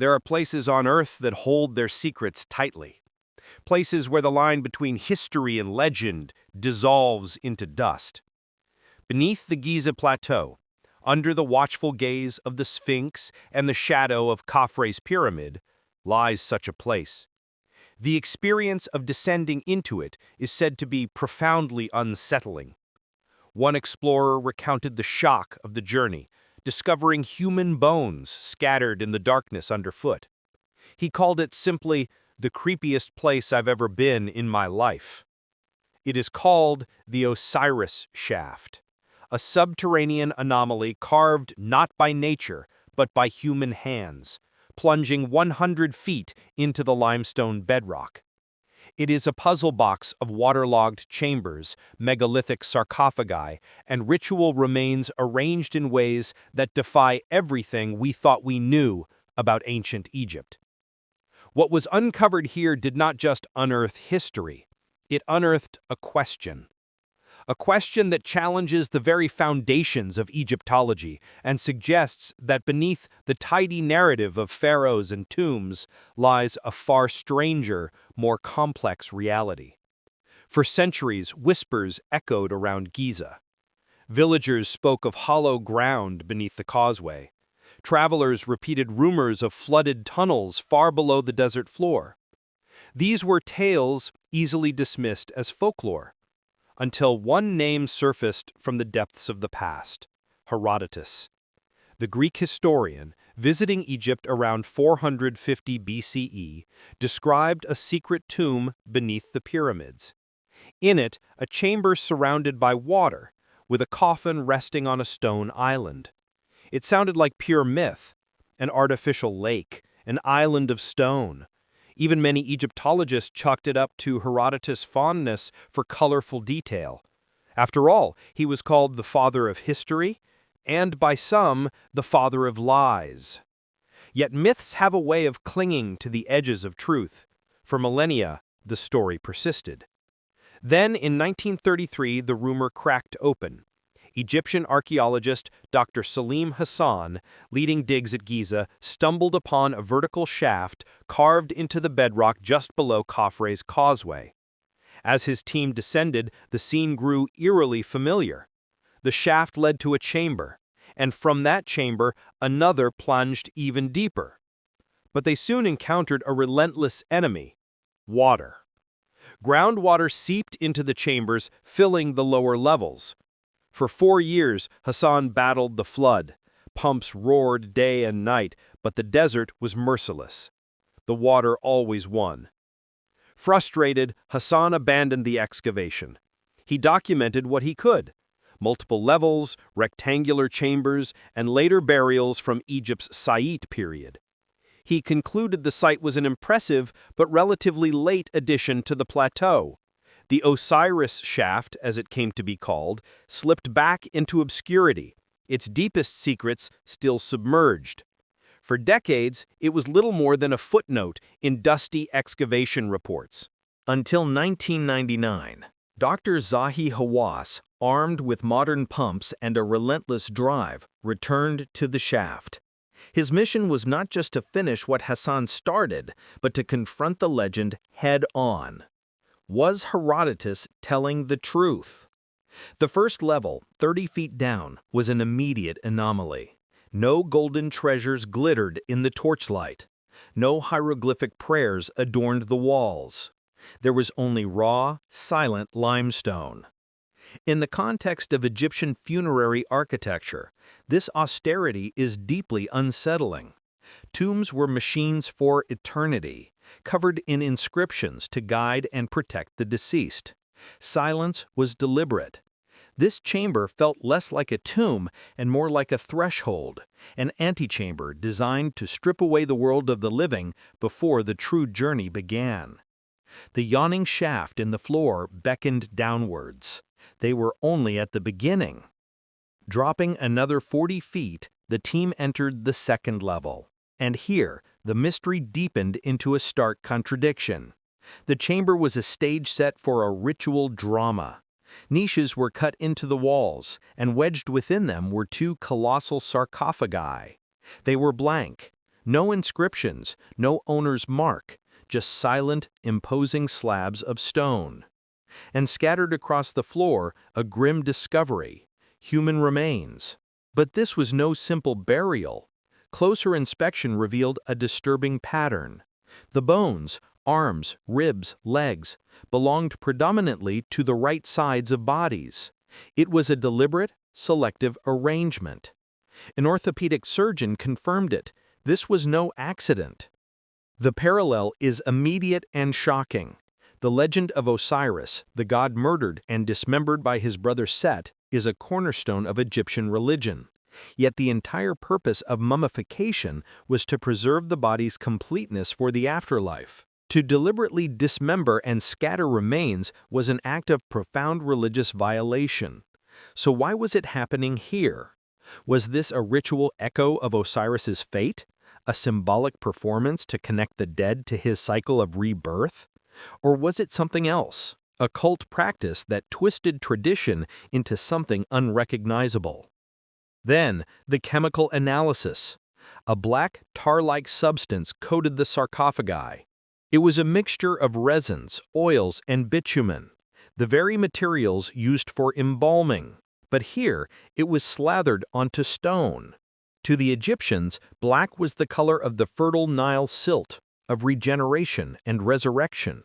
There are places on Earth that hold their secrets tightly. Places where the line between history and legend dissolves into dust. Beneath the Giza Plateau, under the watchful gaze of the Sphinx and the shadow of Khafre's pyramid, lies such a place. The experience of descending into it is said to be profoundly unsettling. One explorer recounted the shock of the journey, discovering human bones scattered in the darkness underfoot. He called it simply the creepiest place I've ever been in my life. It is called the Osiris Shaft, a subterranean anomaly carved not by nature but by human hands, plunging 100 feet into the limestone bedrock. It is a puzzle box of waterlogged chambers, megalithic sarcophagi, and ritual remains arranged in ways that defy everything we thought we knew about ancient Egypt. What was uncovered here did not just unearth history, it unearthed a question. A question that challenges the very foundations of Egyptology and suggests that beneath the tidy narrative of pharaohs and tombs lies a far stranger, more complex reality. For centuries, whispers echoed around Giza. Villagers spoke of hollow ground beneath the causeway. Travelers repeated rumors of flooded tunnels far below the desert floor. These were tales easily dismissed as folklore, until one name surfaced from the depths of the past: Herodotus. The Greek historian, visiting Egypt around 450 BCE, described a secret tomb beneath the pyramids. In it, a chamber surrounded by water, with a coffin resting on a stone island. It sounded like pure myth, an artificial lake, an island of stone. Even many Egyptologists chalked it up to Herodotus' fondness for colorful detail. After all, he was called the father of history, and by some, the father of lies. Yet myths have a way of clinging to the edges of truth. For millennia, the story persisted. Then, in 1933, the rumor cracked open. Egyptian archaeologist Dr. Salim Hassan, leading digs at Giza, stumbled upon a vertical shaft carved into the bedrock just below Khafre's causeway. As his team descended, the scene grew eerily familiar. The shaft led to a chamber, and from that chamber, another plunged even deeper. But they soon encountered a relentless enemy: water. Groundwater seeped into the chambers, filling the lower levels. For 4 years, Hassan battled the flood. Pumps roared day and night, but the desert was merciless. The water always won. Frustrated, Hassan abandoned the excavation. He documented what he could: multiple levels, rectangular chambers, and later burials from Egypt's Saite period. He concluded the site was an impressive but relatively late addition to the plateau. The Osiris Shaft, as it came to be called, slipped back into obscurity, its deepest secrets still submerged. For decades, it was little more than a footnote in dusty excavation reports. Until 1999, Dr. Zahi Hawass, armed with modern pumps and a relentless drive, returned to the shaft. His mission was not just to finish what Hassan started, but to confront the legend head-on. Was Herodotus telling the truth? The first level, 30 feet down, was an immediate anomaly. No golden treasures glittered in the torchlight. No hieroglyphic prayers adorned the walls. There was only raw, silent limestone. In the context of Egyptian funerary architecture, this austerity is deeply unsettling. Tombs were machines for eternity, covered in inscriptions to guide and protect the deceased. Silence was deliberate. This chamber felt less like a tomb and more like a threshold, an antechamber designed to strip away the world of the living before the true journey began. The yawning shaft in the floor beckoned downwards. They were only at the beginning. Dropping another 40 feet, the team entered the second level. And here, the mystery deepened into a stark contradiction. The chamber was a stage set for a ritual drama. Niches were cut into the walls, and wedged within them were 2 colossal sarcophagi. They were blank. No inscriptions, no owner's mark, just silent, imposing slabs of stone. And scattered across the floor, a grim discovery: human remains. But this was no simple burial. Closer inspection revealed a disturbing pattern. The bones, arms, ribs, legs, belonged predominantly to the right sides of bodies. It was a deliberate, selective arrangement. An orthopedic surgeon confirmed it. This was no accident. The parallel is immediate and shocking. The legend of Osiris, the god murdered and dismembered by his brother Set, is a cornerstone of Egyptian religion. Yet the entire purpose of mummification was to preserve the body's completeness for the afterlife. To deliberately dismember and scatter remains was an act of profound religious violation. So why was it happening here? Was this a ritual echo of Osiris's fate? A symbolic performance to connect the dead to his cycle of rebirth? Or was it something else, a cult practice that twisted tradition into something unrecognizable? Then, the chemical analysis. A black, tar-like substance coated the sarcophagi. It was a mixture of resins, oils, and bitumen, the very materials used for embalming. But here, it was slathered onto stone. To the Egyptians, black was the color of the fertile Nile silt, of regeneration and resurrection.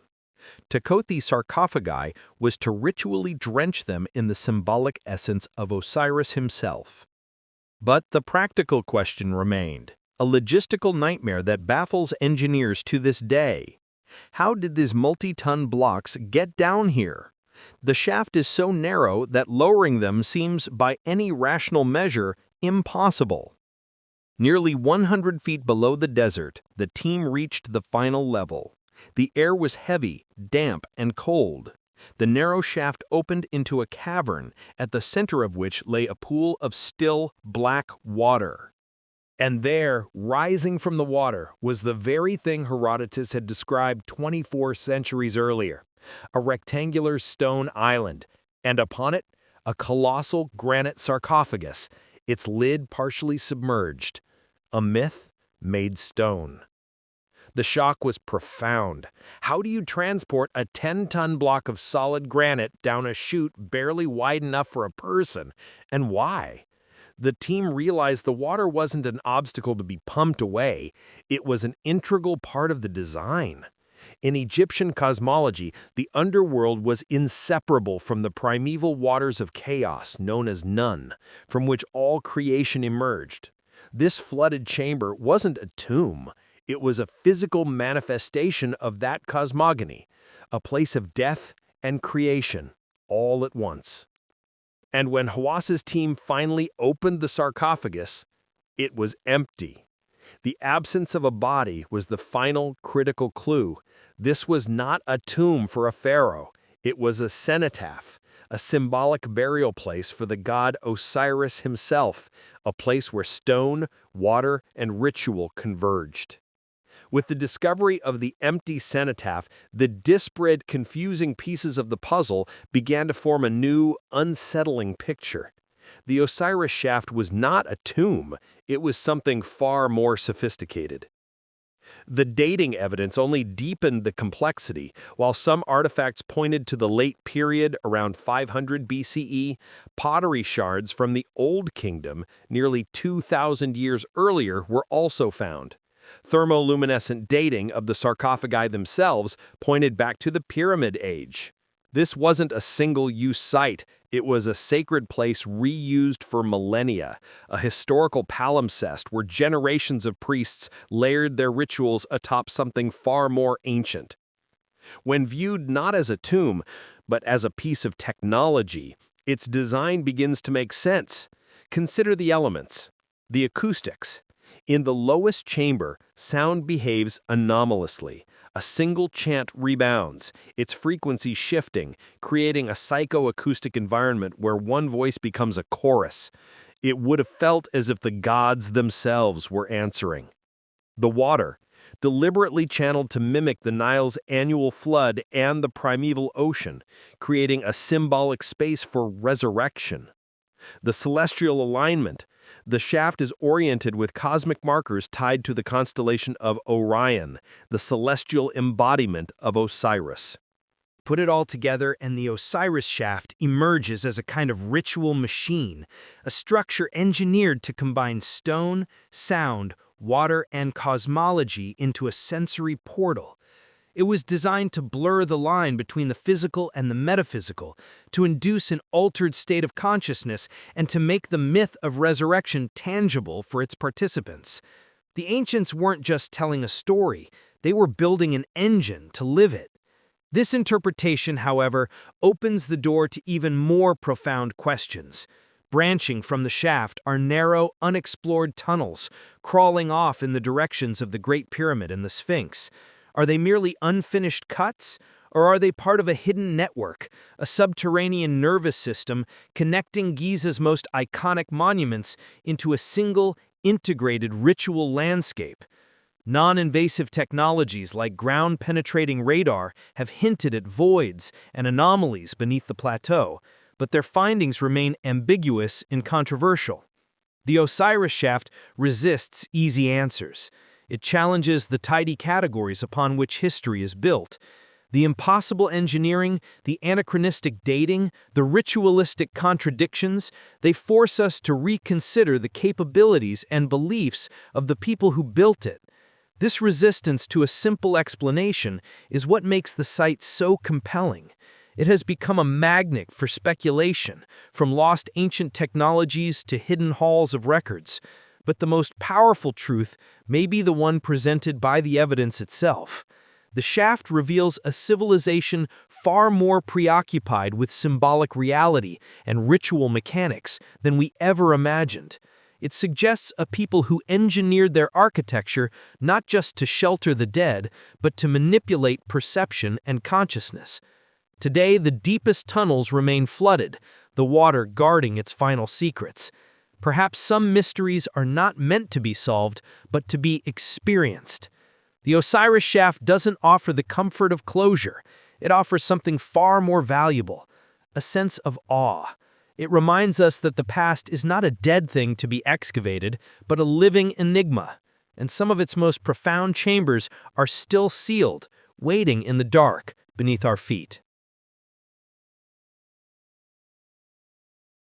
To coat these sarcophagi was to ritually drench them in the symbolic essence of Osiris himself. But the practical question remained, a logistical nightmare that baffles engineers to this day. How did these multi-ton blocks get down here? The shaft is so narrow that lowering them seems, by any rational measure, impossible. Nearly 100 feet below the desert, the team reached the final level. The air was heavy, damp, and cold. The narrow shaft opened into a cavern, at the center of which lay a pool of still, black water. And there, rising from the water, was the very thing Herodotus had described 24 centuries earlier: a rectangular stone island, and upon it, a colossal granite sarcophagus, its lid partially submerged. A myth made stone. The shock was profound. How do you transport a 10-ton block of solid granite down a chute barely wide enough for a person, and why? The team realized the water wasn't an obstacle to be pumped away. It was an integral part of the design. In Egyptian cosmology, the underworld was inseparable from the primeval waters of chaos known as Nun, from which all creation emerged. This flooded chamber wasn't a tomb. It was a physical manifestation of that cosmogony, a place of death and creation, all at once. And when Hawas's team finally opened the sarcophagus, it was empty. The absence of a body was the final critical clue. This was not a tomb for a pharaoh. It was a cenotaph, a symbolic burial place for the god Osiris himself, a place where stone, water, and ritual converged. With the discovery of the empty cenotaph, the disparate, confusing pieces of the puzzle began to form a new, unsettling picture. The Osiris shaft was not a tomb, it was something far more sophisticated. The dating evidence only deepened the complexity. While some artifacts pointed to the late period around 500 BCE, pottery shards from the Old Kingdom, nearly 2,000 years earlier, were also found. Thermoluminescent dating of the sarcophagi themselves pointed back to the Pyramid Age. This wasn't a single-use site, it was a sacred place reused for millennia, a historical palimpsest where generations of priests layered their rituals atop something far more ancient. When viewed not as a tomb, but as a piece of technology, its design begins to make sense. Consider the elements. The acoustics. In the lowest chamber, sound behaves anomalously. A single chant rebounds, its frequency shifting, creating a psychoacoustic environment where one voice becomes a chorus. It would have felt as if the gods themselves were answering. The water, deliberately channeled to mimic the Nile's annual flood and the primeval ocean, creating a symbolic space for resurrection. The celestial alignment, The shaft is oriented with cosmic markers tied to the constellation of Orion, the celestial embodiment of Osiris. Put it all together, and the Osiris shaft emerges as a kind of ritual machine, a structure engineered to combine stone, sound, water, and cosmology into a sensory portal. It was designed to blur the line between the physical and the metaphysical, to induce an altered state of consciousness, and to make the myth of resurrection tangible for its participants. The ancients weren't just telling a story, they were building an engine to live it. This interpretation, however, opens the door to even more profound questions. Branching from the shaft are narrow, unexplored tunnels, crawling off in the directions of the Great Pyramid and the Sphinx. Are they merely unfinished cuts, or are they part of a hidden network, a subterranean nervous system connecting Giza's most iconic monuments into a single, integrated ritual landscape? Non-invasive technologies like ground-penetrating radar have hinted at voids and anomalies beneath the plateau, but their findings remain ambiguous and controversial. The Osiris shaft resists easy answers. It challenges the tidy categories upon which history is built. The impossible engineering, the anachronistic dating, the ritualistic contradictions, they force us to reconsider the capabilities and beliefs of the people who built it. This resistance to a simple explanation is what makes the site so compelling. It has become a magnet for speculation, from lost ancient technologies to hidden halls of records. But the most powerful truth may be the one presented by the evidence itself. The shaft reveals a civilization far more preoccupied with symbolic reality and ritual mechanics than we ever imagined. It suggests a people who engineered their architecture not just to shelter the dead, but to manipulate perception and consciousness. Today, the deepest tunnels remain flooded, the water guarding its final secrets. Perhaps some mysteries are not meant to be solved, but to be experienced. The Osiris shaft doesn't offer the comfort of closure. It offers something far more valuable, a sense of awe. It reminds us that the past is not a dead thing to be excavated, but a living enigma, and some of its most profound chambers are still sealed, waiting in the dark beneath our feet.